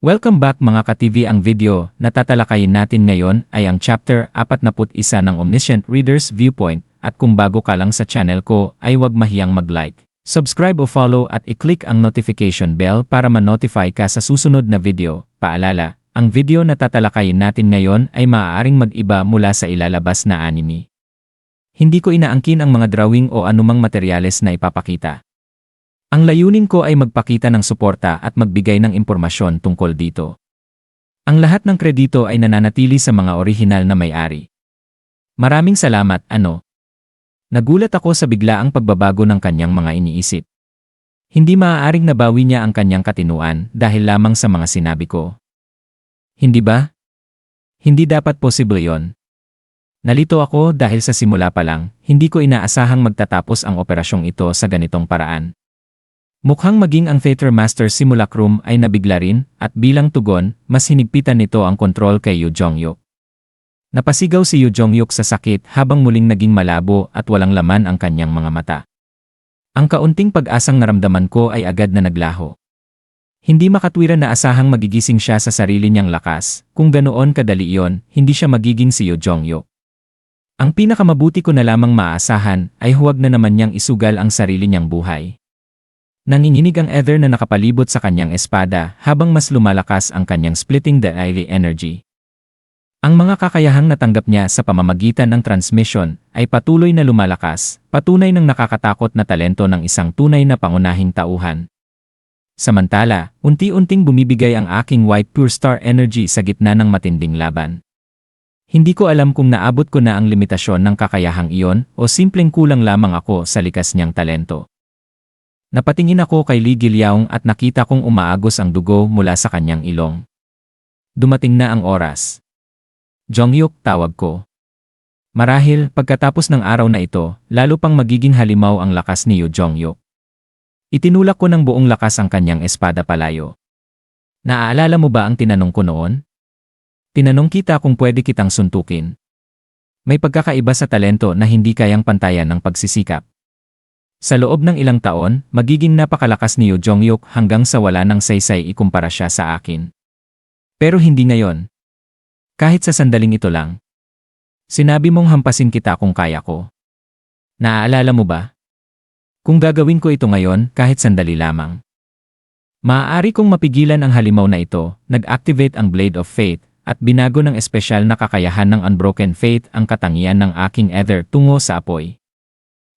Welcome back mga ka-TV. Ang video na tatalakayin natin ngayon ay ang chapter 41 ng Omniscient Reader's Viewpoint, at kung bago ka lang sa channel ko ay huwag mahiyang mag-like, subscribe o follow at i-click ang notification bell para ma-notify ka sa susunod na video. Paalala, ang video na tatalakayin natin ngayon ay maaaring mag-iba mula sa ilalabas na anime. Hindi ko inaangkin ang mga drawing o anumang materyales na ipapakita. Ang layunin ko ay magpakita ng suporta at magbigay ng impormasyon tungkol dito. Ang lahat ng kredito ay nananatili sa mga orihinal na may-ari. Maraming salamat, Nagulat ako sa biglaang pagbabago ng kanyang mga iniisip. Hindi maaaring nabawi niya ang kanyang katinuan dahil lamang sa mga sinabi ko. Hindi ba? Hindi dapat posible yon. Nalito ako dahil sa simula pa lang, hindi ko inaasahang magtatapos ang operasyong ito sa ganitong paraan. Mukhang maging ang Theater Master Simulacrum ay nabigla rin, at bilang tugon, mas hinigpitan nito ang kontrol kay Yu Jongyuk. Napasigaw si Yu Jongyuk sa sakit habang muling naging malabo at walang laman ang kanyang mga mata. Ang kaunting pag-asang naramdaman ko ay agad na naglaho. Hindi makatwiran na asahang magigising siya sa sarili niyang lakas. Kung ganoon kadali iyon, hindi siya magiging si Yu Jongyuk. Ang pinakamabuti ko na lamang maaasahan ay huwag na naman niyang isugal ang sarili niyang buhay. Nanginginig ang ether na nakapalibot sa kanyang espada habang mas lumalakas ang kanyang splitting the eye energy. Ang mga kakayahang natanggap niya sa pamamagitan ng transmission ay patuloy na lumalakas, patunay ng nakakatakot na talento ng isang tunay na pangunahing tauhan. Samantala, unti-unting bumibigay ang aking white pure star energy sa gitna ng matinding laban. Hindi ko alam kung naabot ko na ang limitasyon ng kakayahang iyon o simpleng kulang lamang ako sa likas niyang talento. Napatingin ako kay Li Gilyaong at nakita kong umaagos ang dugo mula sa kanyang ilong. Dumating na ang oras. Jongyuk, tawag ko. Marahil, pagkatapos ng araw na ito, lalo pang magiging halimaw ang lakas ni Yu Jongyuk. Itinulak ko ng buong lakas ang kanyang espada palayo. Naaalala mo ba ang tinanong ko noon? Tinanong kita kung pwede kitang suntukin. May pagkakaiba sa talento na hindi kayang pantayan ng pagsisikap. Sa loob ng ilang taon, magiging napakalakas ni Yu Jongyuk hanggang sa wala ng saysay ikumpara siya sa akin. Pero hindi ngayon. Kahit sa sandaling ito lang. Sinabi mong hampasin kita kung kaya ko. Naaalala mo ba? Kung gagawin ko ito ngayon, kahit sandali lamang. Maaari kong mapigilan ang halimaw na ito, nag-activate ang Blade of Fate, at binago ng espesyal na kakayahan ng Unbroken Fate ang katangian ng aking ether tungo sa apoy.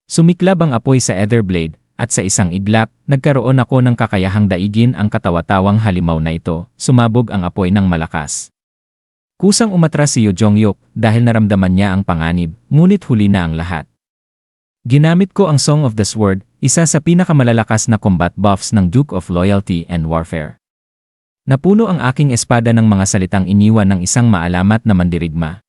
Sumiklab ang apoy sa Etherblade, at sa isang iglap, nagkaroon ako ng kakayahang daigin ang katawatawang halimaw na ito, sumabog ang apoy ng malakas. Kusang umatras si Yu Jongyuk dahil naramdaman niya ang panganib, ngunit huli na ang lahat. Ginamit ko ang Song of the Sword, isa sa pinakamalalakas na combat buffs ng Duke of Loyalty and Warfare. Napuno ang aking espada ng mga salitang iniwan ng isang maalamat na mandirigma.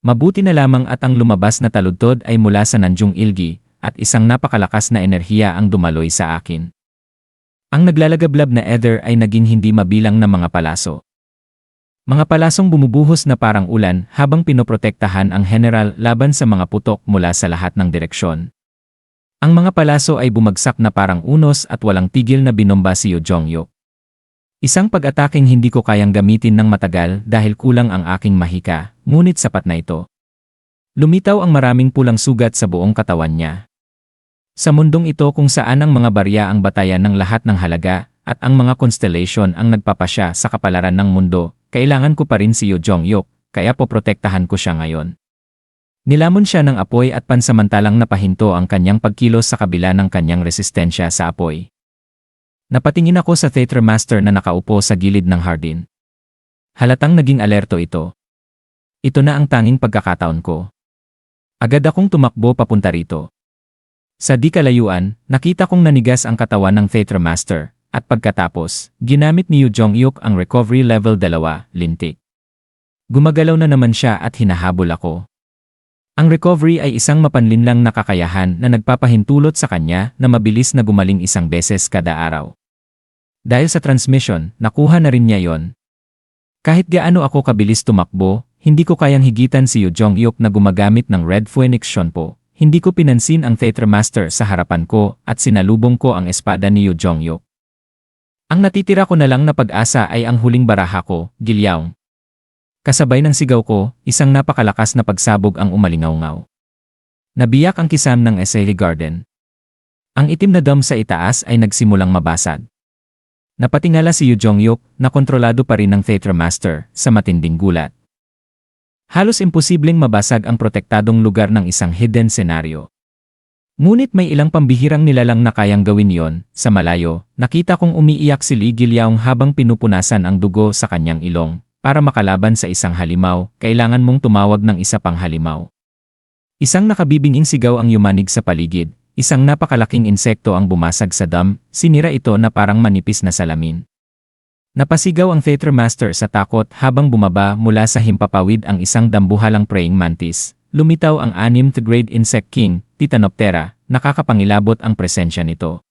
Mabuti na lamang at ang lumabas na taludtod ay mula sa Nanjung Ilgi, at isang napakalakas na enerhiya ang dumaloy sa akin. Ang naglalagablab na ether ay naging hindi mabilang na mga palaso. Mga palasong bumubuhos na parang ulan habang pinoprotektahan ang general laban sa mga putok mula sa lahat ng direksyon. Ang mga palaso ay bumagsak na parang unos at walang tigil na binomba si Yu Jongyuk. Isang pag-ataking hindi ko kayang gamitin ng matagal dahil kulang ang aking mahika, ngunit sapat na ito. Lumitaw ang maraming pulang sugat sa buong katawan niya. Sa mundong ito kung saan ang mga barya ang batayan ng lahat ng halaga, at ang mga constellation ang nagpapasya sa kapalaran ng mundo, kailangan ko pa rin si Yu Jongyuk, kaya poprotektahan ko siya ngayon. Nilamon siya ng apoy at pansamantalang napahinto ang kanyang pagkilos sa kabila ng kanyang resistensya sa apoy. Napatingin ako sa Theater Master na nakaupo sa gilid ng hardin. Halatang naging alerto ito. Ito na ang tanging pagkakataon ko. Agad akong tumakbo papunta rito. Sa di kalayuan, nakita kong nanigas ang katawan ng Theater Master, at pagkatapos, ginamit ni Yu Jongyuk ang Recovery Level 2, lintik. Gumagalaw na naman siya at hinahabol ako. Ang recovery ay isang mapanlinlang na kakayahan na nagpapahintulot sa kanya na mabilis na gumaling isang beses kada araw. Dahil sa transmission, nakuha na rin niya yon. Kahit gaano ako kabilis tumakbo, hindi ko kayang higitan si Yu Jongyuk na gumagamit ng Red Phoenix Shonpo. Hindi ko pinansin ang Theater Master sa harapan ko at sinalubong ko ang espada ni Yu Jongyuk. Ang natitira ko na lang na pag-asa ay ang huling baraha ko, Gilyaong. Kasabay ng sigaw ko, isang napakalakas na pagsabog ang umalingaw-ngaw. Nabiyak ang kisam ng Essay Garden. Ang itim na dome sa itaas ay nagsimulang mabasag. Napatingala si Yu Jongyuk na kontrolado pa rin ng Theater Master sa matinding gulat. Halos imposibleng mabasag ang protektadong lugar ng isang hidden senaryo. Ngunit may ilang pambihirang nilalang na kayang gawin yon. Sa malayo, nakita kong umiiyak si Li Gilyaong habang pinupunasan ang dugo sa kanyang ilong. Para makalaban sa isang halimaw, kailangan mong tumawag ng isa pang halimaw. Isang nakabibinging sigaw ang yumanig sa paligid. Isang napakalaking insekto ang bumasag sa dam, sinira ito na parang manipis na salamin. Napasigaw ang Theater Master sa takot habang bumaba mula sa himpapawid ang isang dambuhalang praying mantis. Lumitaw ang 6th grade insect king, Titanoptera, nakakapangilabot ang presensya nito.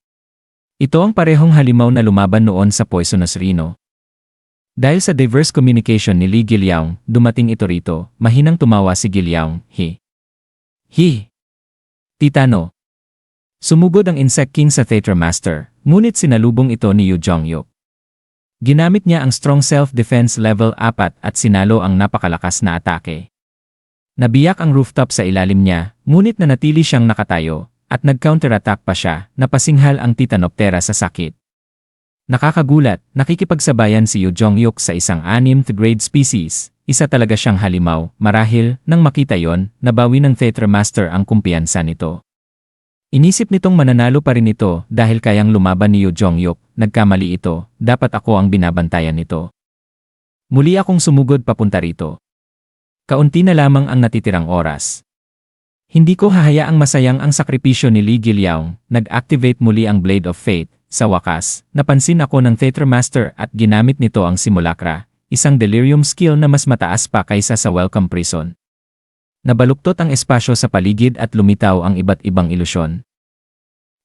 Ito ang parehong halimaw na lumaban noon sa Poisonous Rhino. Dahil sa diverse communication ni Li Gilyaong, dumating ito rito, mahinang tumawa si Gilyaong, Hi! Titano! Sumugod ang insect king sa Theater Master, ngunit sinalubong ito ni Yu Jongyuk. Ginamit niya ang strong self-defense level 4 at sinalo ang napakalakas na atake. Nabiyak ang rooftop sa ilalim niya, ngunit nanatili siyang nakatayo, at nag-counterattack pa siya, napasinghal ang Titanoptera sa sakit. Nakakagulat, nakikipagsabayan si Yu Jongyuk sa isang 6th grade species, isa talaga siyang halimaw, marahil, nang makita yon, nabawi ng Theater Master ang kumpiyansa nito. Inisip nitong mananalo pa rin ito dahil kayang lumaban ni Yu Jongyuk, nagkamali ito, dapat ako ang binabantayan nito. Muli akong sumugod papunta rito. Kaunti na lamang ang natitirang oras. Hindi ko hahayaang masayang ang sakripisyo ni Li Gilyaong, nag-activate muli ang Blade of Fate. Sa wakas, napansin ako ng Theater Master at ginamit nito ang Simulacra, isang delirium skill na mas mataas pa kaysa sa Welcome Prison. Nabaluktot ang espasyo sa paligid at lumitaw ang iba't ibang ilusyon.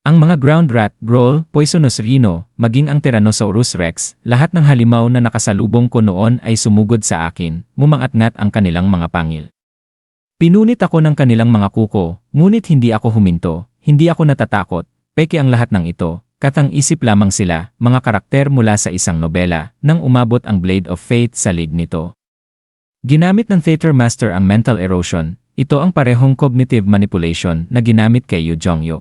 Ang mga ground rat, growl, poisonous rhino, maging ang Tyrannosaurus Rex, lahat ng halimaw na nakasalubong ko noon ay sumugod sa akin, mumangat-ngat ang kanilang mga pangil. Pinunit ako ng kanilang mga kuko, ngunit hindi ako huminto, hindi ako natatakot, peke ang lahat ng ito, katang-isip lamang sila, mga karakter mula sa isang nobela, nang umabot ang Blade of Fate sa leeg nito. Ginamit ng Theater Master ang mental erosion, ito ang parehong cognitive manipulation na ginamit kay Yu Jongyuk.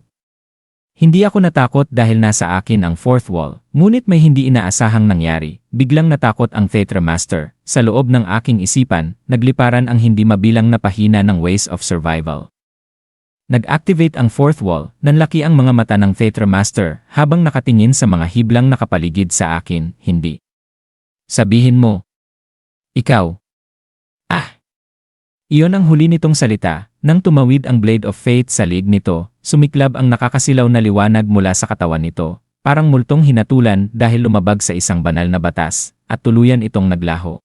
Hindi ako natakot dahil nasa akin ang fourth wall, ngunit may hindi inaasahang nangyari, biglang natakot ang Theater Master. Sa loob ng aking isipan, nagliparan ang hindi mabilang na pahina ng ways of survival. Nag-activate ang fourth wall, nanlaki ang mga mata ng Theater Master habang nakatingin sa mga hiblang nakapaligid sa akin, hindi. Sabihin mo. Ikaw. Iyon ang huli nitong salita, nang tumawid ang Blade of Fate sa leeg nito, sumiklab ang nakakasilaw na liwanag mula sa katawan nito, parang multong hinatulan dahil lumabag sa isang banal na batas, at tuluyan itong naglaho.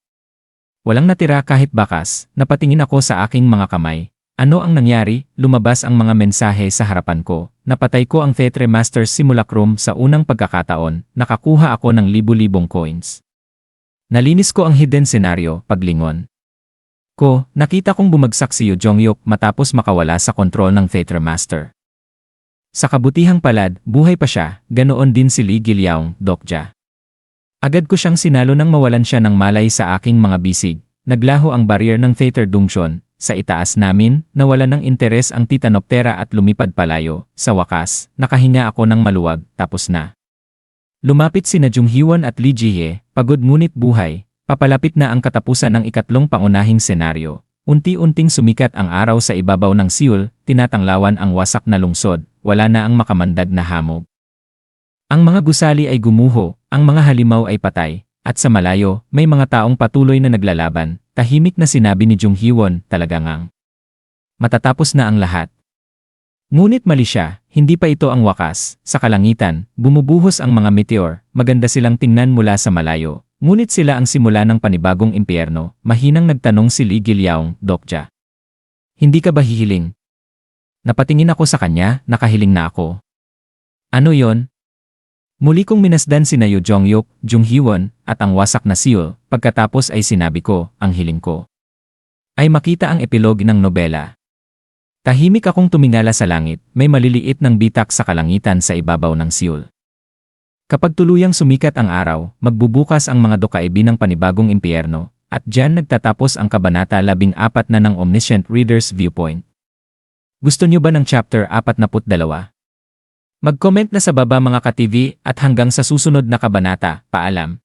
Walang natira kahit bakas, napatingin ako sa aking mga kamay. Ano ang nangyari? Lumabas ang mga mensahe sa harapan ko. Napatay ko ang Theater Master's Simulacrum sa unang pagkakataon, nakakuha ako ng libu-libong coins. Nalinis ko ang hidden scenario, paglingon. Nakita kong bumagsak si Yu Jongyuk matapos makawala sa kontrol ng Theater Master. Sa kabutihang palad, buhay pa siya, ganoon din si Li Gilyaong, Dokja. Agad ko siyang sinalo nang mawalan siya ng malay sa aking mga bisig. Naglaho ang barrier ng Theater Dungtion. Sa itaas namin, nawalan ng interes ang Titanoptera at lumipad palayo. Sa wakas, nakahinga ako ng maluwag, tapos na. Lumapit sina Junghyun at Li Jihye, pagod ngunit buhay. Papalapit na ang katapusan ng ikatlong pangunahing senaryo. Unti-unting sumikat ang araw sa ibabaw ng Seoul, tinatanglawan ang wasak na lungsod, wala na ang makamandag na hamog. Ang mga gusali ay gumuho, ang mga halimaw ay patay, at sa malayo, may mga taong patuloy na naglalaban. Tahimik na sinabi ni Junghyun, talaga ngang matatapos na ang lahat. Ngunit mali siya, hindi pa ito ang wakas. Sa kalangitan, bumubuhos ang mga meteor, maganda silang tingnan mula sa malayo. Ngunit sila ang simula ng panibagong impyerno, mahinang nagtanong si Li Gilyaong, Dokja. Hindi ka ba hihiling? Napatingin ako sa kanya, nakahiling na ako. Ano yon? Muli kong minasdan sina Yu Jongyuk, Junghyun, at ang wasak na Seoul, pagkatapos ay sinabi ko, ang hiling ko ay makita ang epilogue ng nobela. Tahimik akong tumingala sa langit, may maliliit ng bitak sa kalangitan sa ibabaw ng Seoul. Kapag tuluyang sumikat ang araw, magbubukas ang mga dokaibi ng panibagong impyerno, at diyan nagtatapos ang Kabanata 14 na ng Omniscient Reader's Viewpoint. Gusto niyo ba ng chapter 42? Mag-comment na sa baba mga ka-TV at hanggang sa susunod na kabanata, paalam.